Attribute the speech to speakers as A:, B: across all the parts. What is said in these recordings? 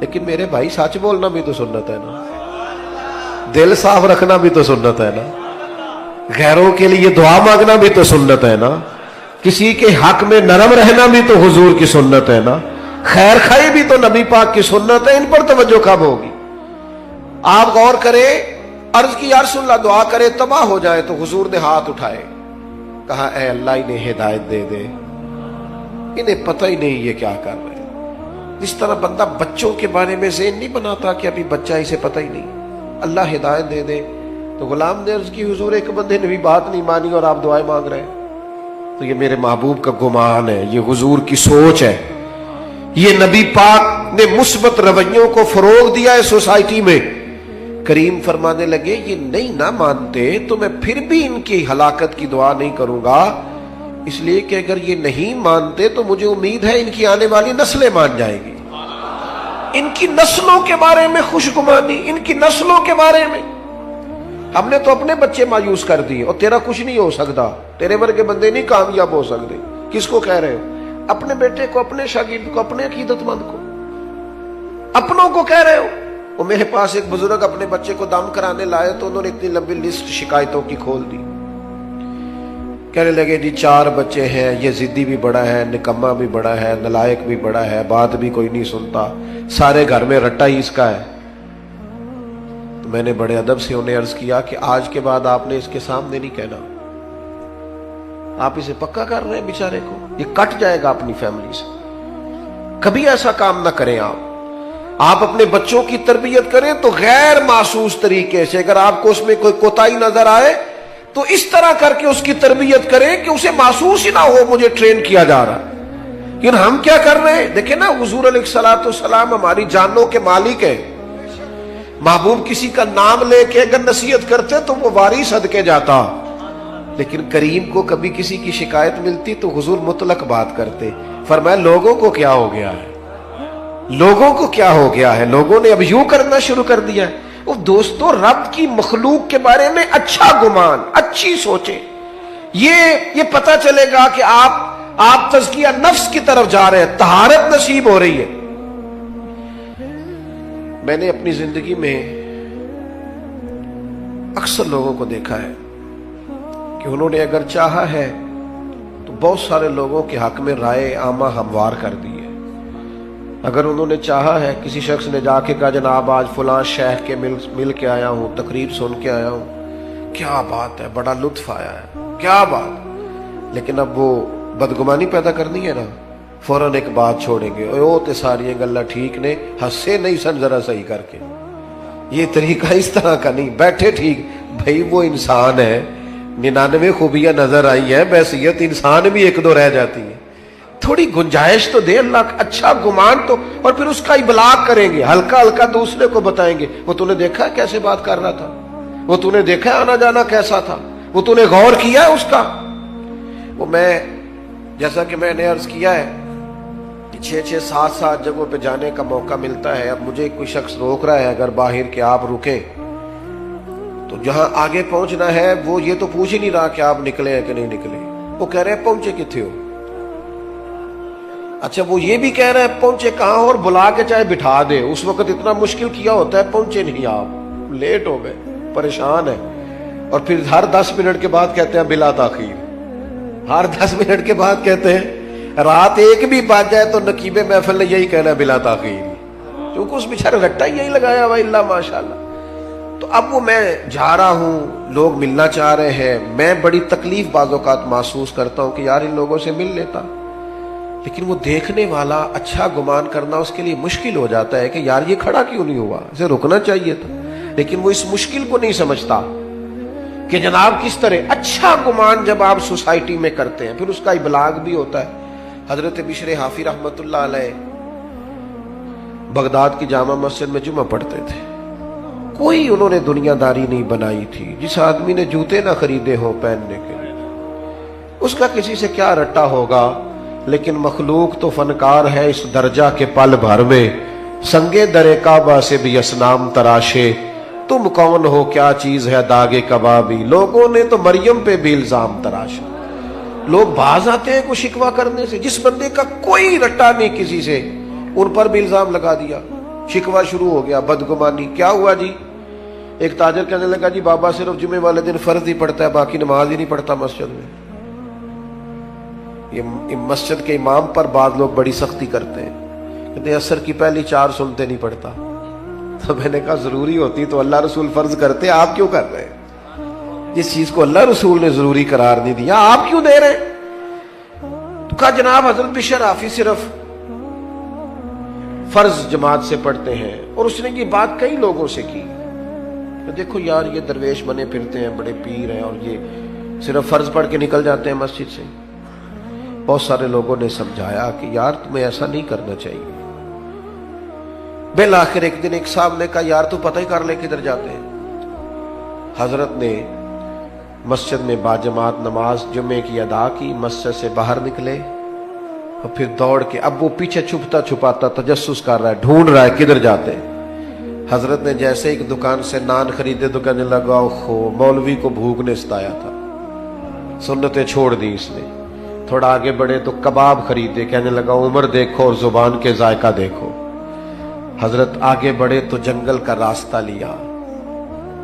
A: لیکن میرے بھائی سچ بولنا بھی تو سنت ہے نا، دل صاف رکھنا بھی تو سنت ہے نا، غیروں کے لیے دعا مانگنا بھی تو سنت ہے نا، کسی کے حق میں نرم رہنا بھی تو حضور کی سنت ہے نا، خیر خائی بھی تو نبی پاک کی سنت ہے۔ ان پر توجہ کب ہوگی؟ آپ غور کریں، عرض کی یا رسول اللہ دعا کرے تباہ ہو جائے، تو حضور نے ہاتھ اٹھائے، کہا اے اللہ انہیں ہدایت دے دے، انہیں پتہ ہی نہیں یہ کیا کر رہے۔ جس طرح بندہ بچوں کے بارے میں ذہن نہیں بناتا کہ ابھی بچہ اسے پتہ ہی نہیں، اللہ ہدایت دے دے، تو غلام نے عرض کی حضور ایک بندے نے بھی بات نہیں مانی اور آپ دعائیں مانگ رہے ہیں، تو یہ میرے محبوب کا گمان ہے، یہ حضور کی سوچ ہے، یہ نبی پاک نے مثبت رویوں کو فروغ دیا ہے سوسائٹی میں۔ کریم فرمانے لگے یہ نہیں نہ مانتے تو میں پھر بھی ان کی ہلاکت کی دعا نہیں کروں گا، اس لیے کہ اگر یہ نہیں مانتے تو مجھے امید ہے ان کی آنے والی نسلیں مان جائیں گی، ان کی نسلوں کے بارے میں خوشگمانی، ان کی نسلوں کے بارے میں۔ ہم نے تو اپنے بچے مایوس کر دیے، اور تیرا کچھ نہیں ہو سکتا، تیرے ورگے بندے نہیں کامیاب ہو سکتے۔ کس کو کہہ رہے ہو؟ اپنے بیٹے کو، اپنے شاگرد کو، اپنے عقیدت مند کو، اپنوں کو کہہ رہے ہو۔ وہ میرے پاس ایک بزرگ اپنے بچے کو دم کرانے لائے تو انہوں نے اتنی لمبی لسٹ شکایتوں کی کھول دی، کہنے لگے جی 4 بچے ہیں، یہ ضدی بھی بڑا ہے، نکما بھی بڑا ہے، نلائق بھی بڑا ہے، بات بھی کوئی نہیں سنتا، سارے گھر میں رٹا ہی اس کا ہے۔ تو میں نے بڑے ادب سے انہیں عرض کیا کہ آج کے بعد آپ نے اس کے سامنے نہیں کہنا، آپ اسے پکا کر رہے ہیں بیچارے کو، یہ کٹ جائے گا اپنی فیملی سے، کبھی ایسا کام نہ کریں۔ آپ اپنے بچوں کی تربیت کریں تو غیر محسوس طریقے سے، اگر آپ کو اس میں کوئی کوتاہی نظر آئے تو اس طرح کر کے اس کی تربیت کریں کہ اسے محسوس ہی نہ ہو مجھے ٹرین کیا جا رہا ہے۔ لیکن ہم کیا کر رہے ہیں؟ دیکھیں نا، حضور علیہ الصلوۃ والسلام ہماری جانوں کے مالک ہیں، محبوب کسی کا نام لے کے اگر نصیحت کرتے تو وہ واری صدقے جاتا، لیکن کریم کو کبھی کسی کی شکایت ملتی تو حضور مطلق بات کرتے، فرمایا لوگوں کو کیا ہو گیا ہے، لوگوں کو کیا ہو گیا ہے، لوگوں نے اب یوں کرنا شروع کر دیا ہے۔ وہ دوستو، رب کی مخلوق کے بارے میں اچھا گمان، اچھی سوچیں، یہ پتہ چلے گا کہ آپ تزکیہ نفس کی طرف جا رہے ہیں، طہارت نصیب ہو رہی ہے۔ میں نے اپنی زندگی میں اکثر لوگوں کو دیکھا ہے کہ انہوں نے اگر چاہا ہے تو بہت سارے لوگوں کے حق میں رائے عامہ ہموار کر دی ہے۔ اگر انہوں نے چاہا ہے، کسی شخص نے جا کے کہا جناب آج فلاں شیخ کے مل کے آیا ہوں، تقریر سن کے آیا ہوں، کیا بات ہے، بڑا لطف آیا ہے، کیا بات، لیکن اب وہ بدگمانی پیدا کرنی ہے نا، فوراً ایک بات چھوڑیں گے، او تے ساری گلا ٹھیک نے، ہنسے نہیں سن ذرا صحیح کر کے، یہ طریقہ اس طرح کا نہیں، بیٹھے ٹھیک، بھائی وہ انسان ہے، 99 خوبیاں نظر آئی ہیں، بحیثیت انسان بھی 1-2 رہ جاتی ہیں، تھوڑی گنجائش تو دے اللہ، اچھا گمان تو، اور پھر اس کا ابلاغ کریں گے، ہلکا ہلکا دوسرے کو بتائیں گے، وہ تو نے دیکھا کیسے بات کر رہا تھا، وہ تو نے دیکھا آنا جانا کیسا تھا، وہ تو نے غور کیا ہے اس کا۔ وہ میں جیسا کہ میں نے عرض کیا ہے کہ 6-7 جگہوں پہ جانے کا موقع ملتا ہے، اب مجھے کوئی شخص روک رہا ہے اگر باہر کہ آپ رکیں، تو جہاں آگے پہنچنا ہے وہ یہ تو پوچھ ہی نہیں رہا کہ آپ نکلے ہیں کہ نہیں نکلے، وہ کہہ رہے ہیں پہنچے کتنے ہو، اچھا وہ یہ بھی کہہ رہے ہیں پہنچے کہاں، اور بلا کے چاہے بٹھا دے، اس وقت اتنا مشکل کیا ہوتا ہے، پہنچے نہیں آپ، لیٹ ہو گئے، پریشان ہے، اور پھر ہر 10 منٹ کے بعد کہتے ہیں بلا تاخیر، ہر 10 منٹ کے بعد کہتے ہیں، رات 1 بھی بج جائے تو نقیب محفل نے یہی کہنا ہے بلا تاخیر، کیونکہ اس بیچارے رٹا ہی یہی لگایا ہوا اللہ ماشاءاللہ۔ تو اب وہ میں جا رہا ہوں، لوگ ملنا چاہ رہے ہیں، میں بڑی تکلیف بعض اوقات محسوس کرتا ہوں کہ یار ان لوگوں سے مل لیتا، لیکن وہ دیکھنے والا اچھا گمان کرنا اس کے لیے مشکل ہو جاتا ہے کہ یار یہ کھڑا کیوں نہیں ہوا، اسے رکنا چاہیے تھا، لیکن وہ اس مشکل کو نہیں سمجھتا کہ جناب کس طرح اچھا گمان جب آپ سوسائٹی میں کرتے ہیں پھر اس کا ابلاغ بھی ہوتا ہے۔ حضرت بشر حافی رحمت اللہ علیہ بغداد کی جامع مسجد میں جمعہ پڑھتے تھے، کوئی انہوں نے دنیا داری نہیں بنائی تھی، جس آدمی نے جوتے نہ خریدے ہوں پہننے کے لیے اس کا کسی سے کیا رٹا ہوگا، لیکن مخلوق تو فنکار ہے اس درجہ کے پل بھر میں، سنگے در کعبہ سے بھی اصنام تراشے، تم کون ہو کیا چیز ہے داغ کبابی، لوگوں نے تو مریم پہ بھی الزام تراشا۔ لوگ باز آتے ہیں کوئی شکوہ کرنے سے. جس بندے کا کوئی رٹا نہیں کسی سے, ان پر بھی الزام لگا دیا, شکوہ شروع ہو گیا, بدگمانی. کیا ہوا جی؟ ایک تاجر کہنے لگا جی بابا صرف جمعے والے دن فرض ہی پڑھتا ہے, باقی نماز ہی نہیں پڑھتا مسجد میں. یہ مسجد کے امام پر بعض لوگ بڑی سختی کرتے ہیں, کہتے ہیں عصر کی پہلی 4 سنتے نہیں پڑھتا. تو میں نے کہا ضروری ہوتی تو اللہ رسول فرض کرتے, آپ کیوں کر رہے ہیں؟ جس چیز کو اللہ رسول نے ضروری قرار نہیں دیا آپ کیوں دے رہے ہیں؟ تو کہا جناب حضرت بشر حافظ صرف فرض جماعت سے پڑھتے ہیں. اور اس نے یہ بات کئی لوگوں سے کی, دیکھو یار یہ درویش بنے پھرتے ہیں, بڑے پیر ہیں, اور یہ صرف فرض پڑھ کے نکل جاتے ہیں مسجد سے. بہت سارے لوگوں نے سمجھایا کہ یار تمہیں ایسا نہیں کرنا چاہیے. بالآخر ایک دن ایک صاحب نے کہا یار تو پتہ ہی کر لے کدھر جاتے ہیں. حضرت نے مسجد میں باجماعت نماز جمعے کی ادا کی, مسجد سے باہر نکلے اور پھر دوڑ کے, اب وہ پیچھے چھپتا چھپاتا تجسس کر رہا ہے, ڈھونڈ رہا ہے کدھر جاتے ہیں. حضرت نے جیسے ایک دکان سے نان خریدے تو کہنے لگا اوہو مولوی کو بھوک نے ستایا تھا, سنتیں چھوڑ دی اس نے. تھوڑا آگے بڑھے تو کباب خریدے, کہنے لگا عمر دیکھو اور زبان کے ذائقہ دیکھو. حضرت آگے بڑھے تو جنگل کا راستہ لیا,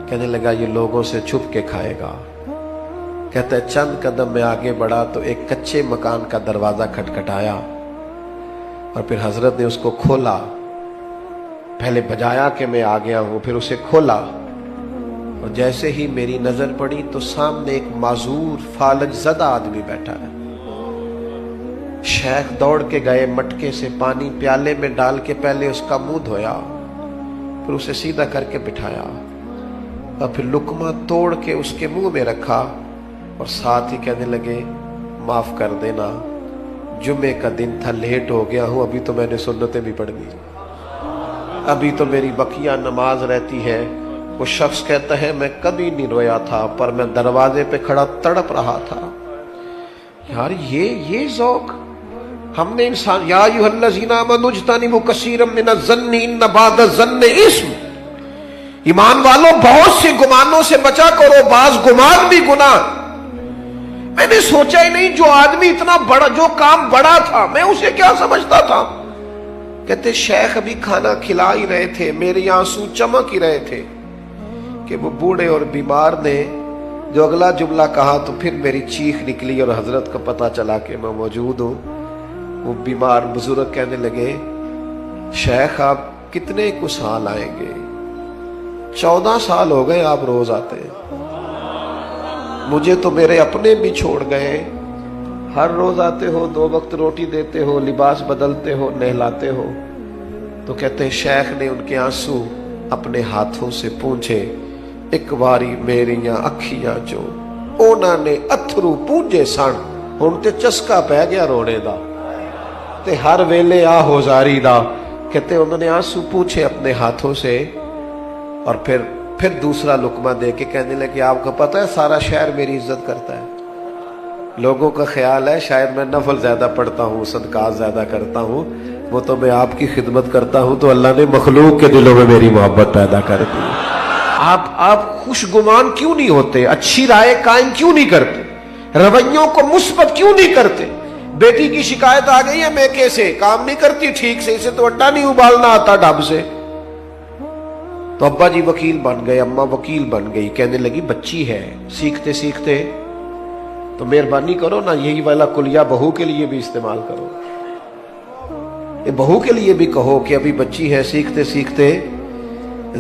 A: کہنے لگا یہ لوگوں سے چھپ کے کھائے گا. کہتا ہے چند قدم میں آگے بڑھا تو ایک کچے مکان کا دروازہ کھٹکھٹایا اور پھر حضرت نے اس کو کھولا. پہلے بجایا کہ میں آ گیا ہوں, پھر اسے کھولا, اور جیسے ہی میری نظر پڑی تو سامنے ایک معذور فالج زدہ آدمی بیٹھا ہے. شیخ دوڑ کے گئے, مٹکے سے پانی پیالے میں ڈال کے پہلے اس کا منہ دھویا, پھر اسے سیدھا کر کے بٹھایا اور پھر لقمہ توڑ کے اس کے منہ میں رکھا اور ساتھ ہی کہنے لگے معاف کر دینا, جمعے کا دن تھا, لیٹ ہو گیا ہوں, ابھی تو میں نے سنتیں بھی پڑھ دی, ابھی تو میری بقیہ نماز رہتی ہے. وہ شخص کہتا ہے میں کبھی نہیں رویا تھا, پر میں دروازے پہ کھڑا تڑپ رہا تھا. یار یہ ذوق ہم نے انسان, یا ایھا الذین آمنوا اجتنبوا کثیرا من الظن ان بعض الظن اثم, ایمان والوں بہت سے گمانوں سے بچا کرو, بعض گمان بھی گناہ. میں نے سوچا ہی نہیں جو آدمی اتنا بڑا, جو کام بڑا تھا میں اسے کیا سمجھتا تھا. کہتے شیخ ابھی کھانا کھلا ہی رہے تھے, میرے آنسو چمک ہی رہے تھے کہ وہ بوڑھے اور بیمار نے جو اگلا جملہ کہا تو پھر میری چیخ نکلی اور حضرت کو پتا چلا کہ میں موجود ہوں. وہ بیمار بزرگ کہنے لگے شیخ آپ کتنے کو سال آئیں گے؟ 14 سال ہو گئے آپ روز آتے ہیں, مجھے تو میرے اپنے بھی چھوڑ گئے. ہر روز آتے ہو, 2 وقت روٹی دیتے ہو, لباس بدلتے ہو, نہلاتے ہو. تو کہتے ہیں شیخ نے ان کے آنسو اپنے ہاتھوں سے پونچھے, ایک باری میریاں اکھیاں جو اونا نے اتھرو پونجے سن, ہن تے چسکا پہ گیا رونے دا, تے ہر ویلے آ ہو زاری دا. کہتے انہوں نے آنسو پونچھے اپنے ہاتھوں سے اور پھر دوسرا لقمہ دے کے کہنے لگے آپ کو پتہ ہے سارا شہر میری عزت کرتا ہے, لوگوں کا خیال ہے شاید میں نفل زیادہ پڑھتا ہوں, صدقات زیادہ کرتا ہوں, وہ تو میں آپ کی خدمت کرتا ہوں تو اللہ نے مخلوق کے دلوں میں میری محبت پیدا کر دی. آپ خوش گمان کیوں نہیں ہوتے؟ اچھی رائے قائم کیوں نہیں کرتے؟ رویوں کو مثبت کیوں نہیں کرتے؟ بیٹی کی شکایت آ گئی ہے میکے سے, کام نہیں کرتی ٹھیک سے, اسے تو اٹا نہیں ابالنا آتا ڈھب سے. تو ابا جی وکیل بن گئے, اماں وکیل بن گئی, کہنے لگی بچی ہے, سیکھتے سیکھتے تو مہربانی کرو نا یہی والا کلیہ بہو کے لیے بھی استعمال کرو. یہ بہو کے لیے بھی کہو کہ ابھی بچی ہے, سیکھتے سیکھتے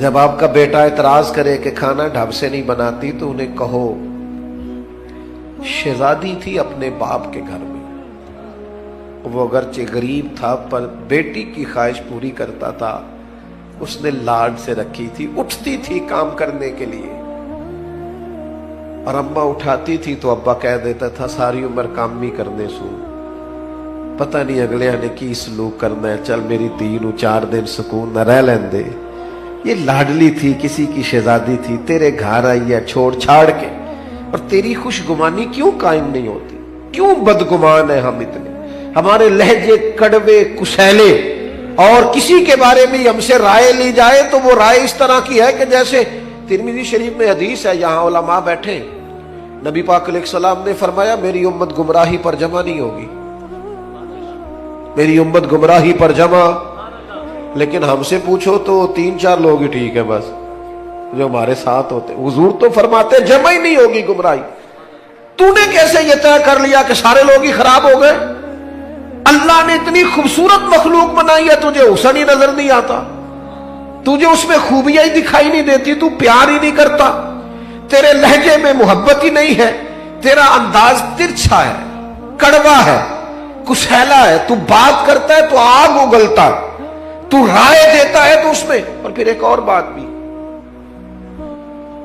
A: جب آپ کا بیٹا اعتراض کرے کہ کھانا ڈھب سے نہیں بناتی تو انہیں کہو شہزادی تھی اپنے باپ کے گھر میں, وہ اگرچہ غریب تھا پر بیٹی کی خواہش پوری کرتا تھا, اس نے لاڈ سے رکھی تھی, اٹھتی تھی کام کرنے کے لیے اور اماں اٹھاتی تھی تو ابا کہہ دیتا تھا ساری عمر کام ہی کرنے سو, پتہ نہیں اگلے نے کی سلوک کرنا ہے, چل میری دھی نو 4 دن سکون نہ رہ لیندے. یہ لاڈلی تھی, کسی کی شہزادی تھی, تیرے گھر آئی ہے چھوڑ چھاڑ کے, اور تیری خوش گمانی کیوں قائم نہیں ہوتی؟ کیوں بدگمان ہے ہم اتنے؟ ہمارے لہجے کڑوے کسیلے, اور کسی کے بارے میں ہم سے رائے لی جائے تو وہ رائے اس طرح کی ہے کہ جیسے ترمذی شریف میں حدیث ہے, یہاں علماء بیٹھے, نبی پاک علیہ السلام نے فرمایا میری امت گمراہی پر جمع نہیں ہوگی، میری امت گمراہی پر جمع، لیکن ہم سے پوچھو تو 3-4 لوگ ہی ٹھیک ہے بس جو ہمارے ساتھ ہوتے. حضور تو فرماتے جمع ہی نہیں ہوگی گمراہی. تو نے کیسے یہ طے کر لیا کہ سارے لوگ ہی خراب ہو گئے؟ اللہ نے اتنی خوبصورت مخلوق بنائی ہے، تجھے حسن ہی نظر نہیں آتا، تجھے اس میں خوبیاں ہی دکھائی نہیں دیتی، تو پیار ہی نہیں کرتا، تیرے لہجے میں محبت ہی نہیں ہے، تیرا انداز ترچھا ہے، کڑوا ہے، کسیلا ہے، تو بات کرتا ہے تو آگ اگلتا ہے، تو رائے دیتا ہے تو اس میں. اور پھر ایک اور بات بھی،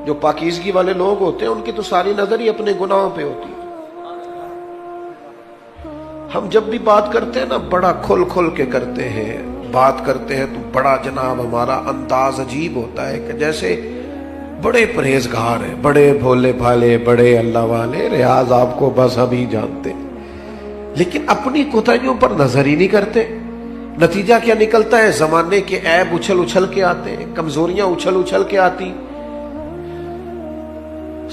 A: جو پاکیزگی والے لوگ ہوتے ہیں ان کی تو ساری نظر ہی اپنے گناہوں پہ ہوتی ہے. ہم جب بھی بات کرتے ہیں نا بڑا کھل کھل کے کرتے ہیں، بات کرتے ہیں تو بڑا جناب ہمارا انداز عجیب ہوتا ہے کہ جیسے بڑے پرہیزگار ہیں، بڑے بھولے بھالے، بڑے اللہ والے، ریاض آپ کو بس ہم ہی جانتے، لیکن اپنی کوتاہیوں پر نظر ہی نہیں کرتے. نتیجہ کیا نکلتا ہے؟ زمانے کے عیب اچھل اچھل کے آتے ہیں، کمزوریاں اچھل اچھل کے آتی.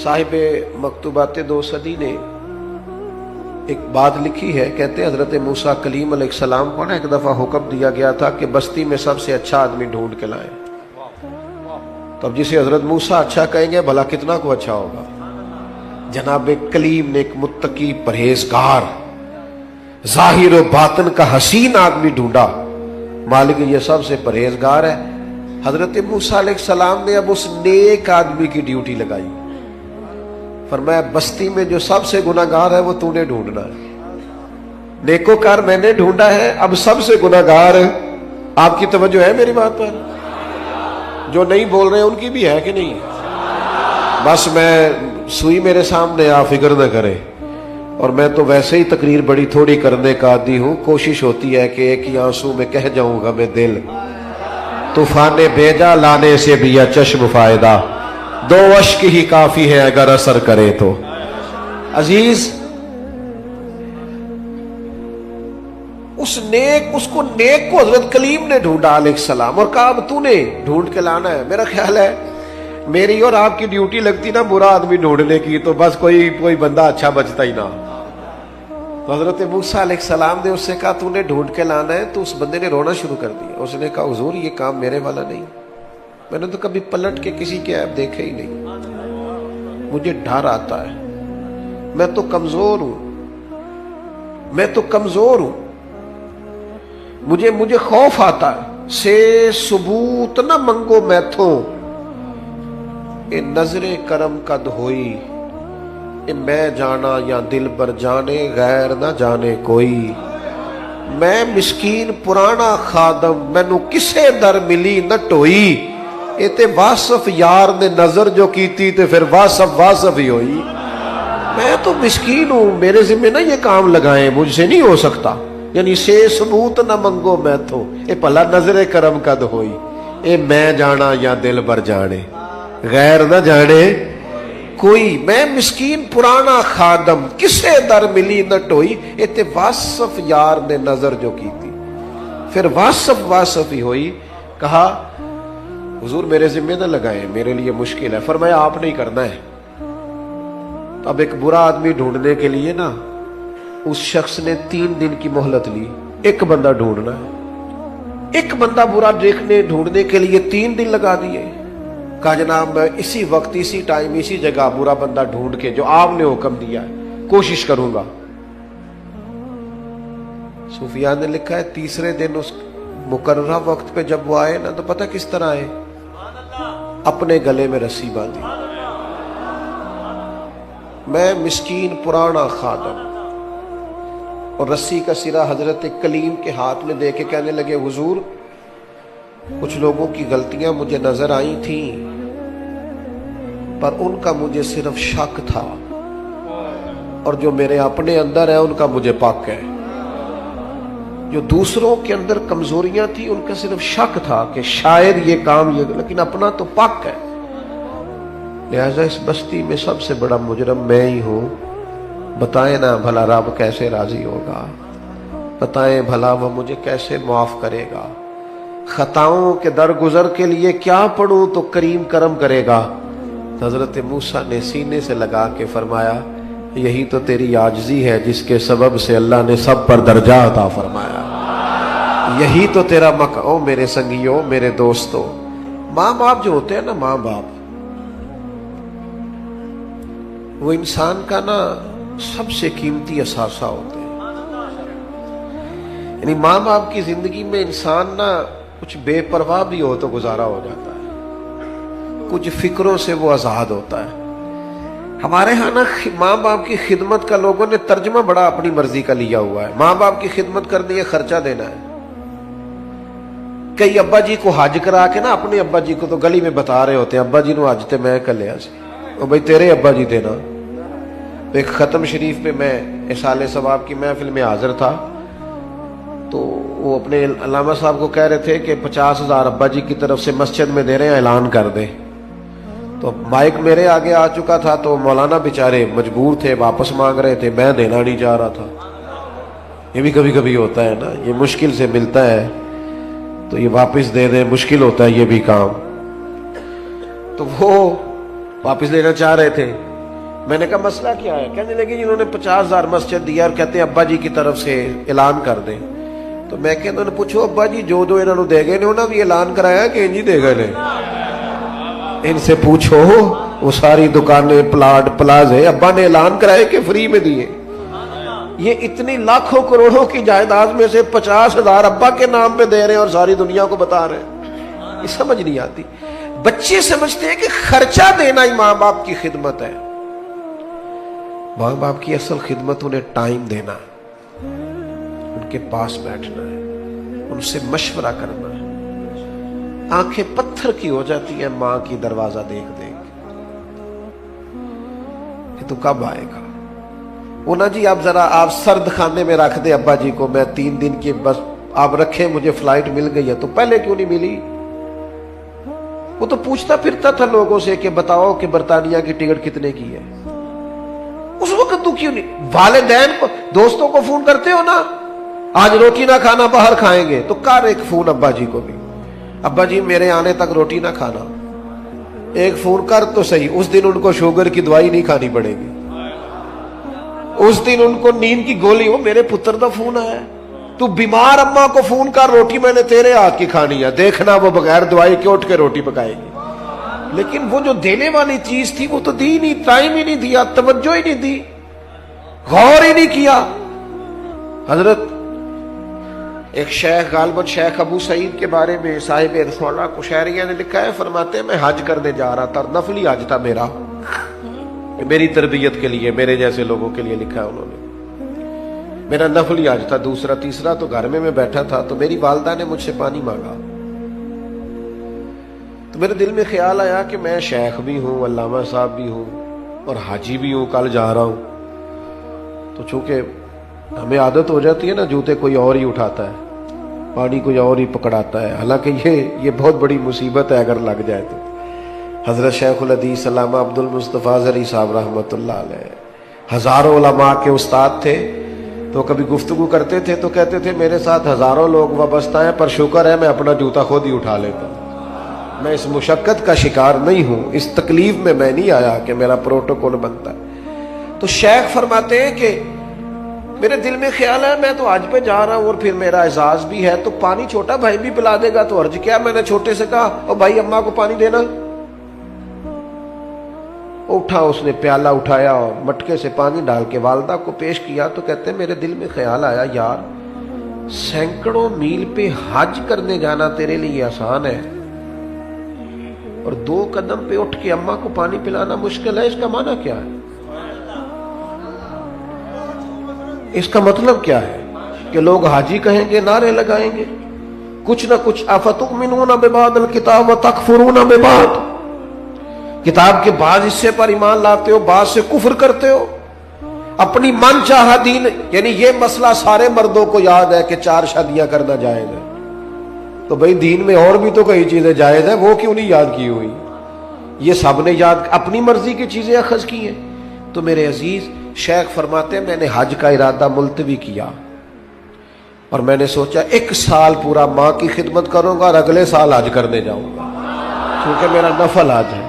A: صاحب مکتوبات 2 صدی نے ایک بات لکھی ہے، کہتے ہیں حضرت موسیٰ کلیم علیہ السلام کو نا ایک دفعہ حکم دیا گیا تھا کہ بستی میں سب سے اچھا آدمی ڈھونڈ کے لائیں. تب جسے حضرت موسیٰ اچھا کہیں گے بھلا کتنا کو اچھا ہوگا. جناب کلیم نے ایک متقی پرہیزگار ظاہر و باطن کا حسین آدمی ڈھونڈا، مالک یہ سب سے پرہیزگار ہے. حضرت موسیٰ علیہ السلام نے اب اس نیک آدمی کی ڈیوٹی لگائی، فرمایا بستی میں جو سب سے گناہگار ہے وہ تو نے ڈھونڈنا ہے. نیکوکار میں نے ڈھونڈا ہے، اب سب سے گناہگار ہے. آپ کی توجہ ہے میری بات پر؟ جو نہیں بول رہے ان کی بھی ہے کہ نہیں؟ بس میں سوئی میرے سامنے آپ فکر نہ کریں، اور میں تو ویسے ہی تقریر بڑی تھوڑی کرنے کا عادی ہوں. کوشش ہوتی ہے کہ ایک ہی آنسو میں کہہ جاؤں گا میں دل طوفان بھیجا لانے سے بھی یا چشم فائدہ، 2 اشک ہی کافی ہے اگر اثر کرے تو. عزیز اس کو حضرت کلیم نے ڈھونڈا علیہ السلام اور کہا اب تو نے ڈھونڈ کے لانا ہے. میرا خیال ہے میری اور آپ کی ڈیوٹی لگتی نا برا آدمی ڈھونڈنے کی تو بس کوئی بندہ اچھا بچتا ہی نہ. حضرت موسیٰ علیہ السلام نے اس سے کہا تو نے ڈھونڈ کے لانا ہے، تو اس بندے نے رونا شروع کر دیا. اس نے کہا حضور یہ کام میرے والا نہیں، میں نے تو کبھی پلٹ کے کسی کے عیب دیکھے ہی نہیں، مجھے ڈر آتا ہے، میں تو کمزور ہوں، مجھے خوف آتا ہے. سے ثبوت نہ منگو میتھوں، اے نظر کرم قد ہوئی، اے میں جانا یا دل بر جانے غیر نہ جانے کوئی. میں مسکین پرانا خادم، مینوں کسے در ملی نہ ٹوئی، اے تے واصف یار نے نظر جو کیتی تے پھر واصف ہی ہوئی. میں تو مسکین ہوں، میرے ذمہ نہ یہ کام لگائیں، مجھ سے نہیں ہو سکتا. یعنی سے ثبوت نہ منگو میں تو، اے بھلا نظر کرم قد ہوئی، اے میں جانا یا دل بر جانے غیر نہ جانے کوئی. میں مسکین پرانا خادم، کسے در ملی نہ ٹوئی، اے تے واصف یار نے نظر جو کی تھی پھر واصف ہی ہوئی. کہا حضور میرے ذمہ نہ لگائیں، میرے لیے مشکل ہے. فرمایا آپ نہیں کرنا ہے. اب ایک برا آدمی ڈھونڈنے کے لیے نا اس شخص نے 3 دن کی مہلت لی. ایک بندہ ڈھونڈنا ہے، ایک بندہ برا ڈھونڈنے کے لیے 3 دن لگا دیے. کہا جناب میں اسی وقت اسی ٹائم اسی جگہ برا بندہ ڈھونڈ کے جو آپ نے حکم دیا ہے کوشش کروں گا. صوفیاء نے لکھا ہے 3رے دن اس مقررہ وقت پہ جب وہ آئے نا تو پتہ کس طرح آئے؟ اپنے گلے میں رسی باندھی. میں مسکین پرانا خادم، اور رسی کا سرا حضرت کلیم کے ہاتھ میں دے کے کہنے لگے حضور کچھ لوگوں کی غلطیاں مجھے نظر آئی تھیں پر ان کا مجھے صرف شک تھا، اور جو میرے اپنے اندر ہے ان کا مجھے پاک ہے. جو دوسروں کے اندر کمزوریاں تھیں ان کا صرف شک تھا کہ شاید یہ کام لیکن اپنا تو پاک ہے. لہذا اس بستی میں سب سے بڑا مجرم میں ہی ہوں. بتائیں نا بھلا رب کیسے راضی ہوگا، بتائیں بھلا وہ مجھے کیسے معاف کرے گا. خطاؤں کے درگزر کے لیے کیا پڑھوں تو کریم کرم کرے گا. حضرت موسیٰ نے سینے سے لگا کے فرمایا یہی تو تیری عاجزی ہے جس کے سبب سے اللہ نے سب پر درجہ عطا فرمایا. یہی تو تیرا مقام میرے سنگیوں میرے دوستوں. ماں باپ جو ہوتے ہیں نا، ماں باپ وہ انسان کا نا سب سے قیمتی اثاثہ ہوتے ہیں. یعنی ماں باپ کی زندگی میں انسان نا کچھ بے پرواہ بھی ہو تو گزارا ہو جاتا ہے، کچھ فکروں سے وہ آزاد ہوتا ہے. ہمارے ہاں نا ماں باپ کی خدمت کا لوگوں نے ترجمہ بڑا اپنی مرضی کا لیا ہوا ہے. ماں باپ کی خدمت کرنی ہے، خرچہ دینا ہے. کئی ابا جی کو حج کرا کے نا اپنے ابا جی کو تو گلی میں بتا رہے ہوتے ہیں ابا جی نو حج تے میں کر لیا سی. او بھائی تیرے ابا جی تھے نا. ایک ختم شریف پہ میں اصالِ ثواب کی محفل میں حاضر تھا تو وہ اپنے علامہ صاحب کو کہہ رہے تھے کہ 50,000 ابا جی کی طرف سے مسجد میں دے رہے ہیں، اعلان کر دیں. تو مائک میرے آگے آ چکا تھا تو مولانا بیچارے مجبور تھے، واپس مانگ رہے تھے، میں دینا نہیں چاہ رہا تھا. یہ بھی کبھی کبھی ہوتا ہے نا، یہ مشکل سے ملتا ہے تو یہ واپس دے دیں، مشکل ہوتا ہے یہ بھی کام. تو وہ واپس لینا چاہ رہے تھے. میں نے کہا مسئلہ کیا ہے؟ کہنے لگے جنہوں نے 50,000 مسجد دیا اور کہتے ہیں ابا جی کی طرف سے اعلان کر دیں. تو میں کہ انہوں نے پوچھو ابا جی جو انہوں نے دے گئے نے انہوں نے بھی اعلان کرایا کہ انجی دے گئے نے. ان سے پوچھو وہ ساری دکانیں پلاٹ پلازے ابا نے اعلان کرائے کہ فری میں دیے. یہ اتنی لاکھوں کروڑوں کی جائیداد میں سے 50,000 ابا کے نام پہ دے رہے ہیں اور ساری دنیا کو بتا رہے ہیں. یہ سمجھ نہیں آتی. بچے سمجھتے ہیں کہ خرچہ دینا ہی ماں باپ کی خدمت ہے. ماں باپ کی اصل خدمت انہیں ٹائم دینا ہے، ان کے پاس بیٹھنا ہے، ان سے مشورہ کرنا ہے. آنکھیں پتھر کی ہو جاتی ہیں ماں کی دروازہ دیکھ دیکھ کہ تو کب آئے گا. وہ نا جی آپ سرد خانے میں رکھ دے ابا جی کو، میں 3 دن کی بس آپ رکھیں، مجھے فلائٹ مل گئی ہے. تو پہلے کیوں نہیں ملی؟ وہ تو پوچھتا پھرتا تھا لوگوں سے کہ بتاؤ کہ برطانیہ کی ٹکٹ کتنے کی ہے. اس وقت تو کیوں نہیں؟ والدین کو دوستوں کو فون کرتے ہو نا، آج روٹی نہ کھانا باہر کھائیں گے، تو کر ایک فون ابا جی کو بھی، ابا جی میرے آنے تک روٹی نہ کھانا. ایک فون کر تو صحیح. اس دن ان کو شوگر کی دوائی نہیں کھانی پڑے گی، اس دن ان کو نیند کی گولی. وہ میرے پتر دا فون آیا، تو بیمار اما کو فون کر، روٹی میں نے تیرے ہاتھ کی کھانی ہے، دیکھنا وہ بغیر دوائی کے اٹھ کے روٹی پکائے گی. لیکن وہ جو دینے والی چیز تھی وہ تو دی نہیں، ٹائم ہی نہیں دیا، توجہ ہی نہیں دی، غور ہی نہیں کیا. حضرت ایک شیخ غالباً شیخ ابو سعید کے بارے میں صاحب رسولہ کشیریہ نے لکھا ہے، فرماتے ہیں میں حج کرنے جا رہا تھا، نفلی حج تھا میرا، میری تربیت کے لیے، میرے جیسے لوگوں کے لیے لکھا ہے انہوں نے. میرا نفلی حج تھا، دوسرا تیسرا تو گھر میں بیٹھا تھا تو میری والدہ نے مجھ سے پانی مانگا. تو میرے دل میں خیال آیا کہ میں شیخ بھی ہوں، علامہ صاحب بھی ہوں اور حاجی بھی ہوں، کل جا رہا ہوں. تو چونکہ ہمیں عادت ہو جاتی ہے نا، جوتے کوئی اور ہی اٹھاتا ہے، پانی کوئی اور ہی پکڑاتا ہے. حالانکہ یہ بہت بڑی مصیبت ہے اگر لگ جائے تو. حضرت شیخ الحدیث علامہ عبد المصطفیٰ زرعی صاحب رحمۃ اللہ علیہ ہزاروں علماء کے استاد تھے. تو کبھی گفتگو کرتے تھے تو کہتے تھے میرے ساتھ ہزاروں لوگ وابستہ ہیں پر شکر ہے میں اپنا جوتا خود ہی اٹھا لیتا ہوں، میں اس مشقت کا شکار نہیں ہوں، اس تکلیف میں نہیں آیا کہ میرا پروٹوکول بنتا ہے. تو شیخ فرماتے ہیں کہ میرے دل میں خیال ہے میں تو آج پہ جا رہا ہوں اور پھر میرا اعزاز بھی ہے، تو پانی چھوٹا بھائی بھی پلا دے گا تو عرض کیا. میں نے چھوٹے سے کہا او بھائی اماں کو پانی دینا. اٹھا، اس نے پیالہ اٹھایا اور مٹکے سے پانی ڈال کے والدہ کو پیش کیا. تو کہتے ہیں میرے دل میں خیال آیا یار سینکڑوں میل پہ حج کرنے جانا تیرے لیے آسان ہے اور 2 قدم پہ اٹھ کے اماں کو پانی پلانا مشکل ہے. اس کا معنی کیا ہے؟ اس کا مطلب کیا ہے کہ لوگ حاجی کہیں گے، نعرے لگائیں گے، کچھ نہ کچھ. افتؤمنون ببعض الکتاب وتکفرون ببعض، کتاب کے بعض حصے پر ایمان لاتے ہو، بعض سے کفر کرتے ہو. اپنی من چاہا دین، یعنی یہ مسئلہ سارے مردوں کو یاد ہے کہ 4 شادیاں کرنا جائز ہے. تو بھئی دین میں اور بھی تو کئی چیزیں جائز ہیں، وہ کیوں نہیں یاد کی ہوئی؟ یہ سب نے یاد اپنی مرضی کی چیزیں اخذ کی ہیں. تو میرے عزیز شیخ فرماتے ہیں میں نے حج کا ارادہ ملتوی کیا اور میں نے سوچا 1 سال پورا ماں کی خدمت کروں گا اور اگلے سال حج کرنے جاؤں گا کیونکہ میرا نفل حج ہے.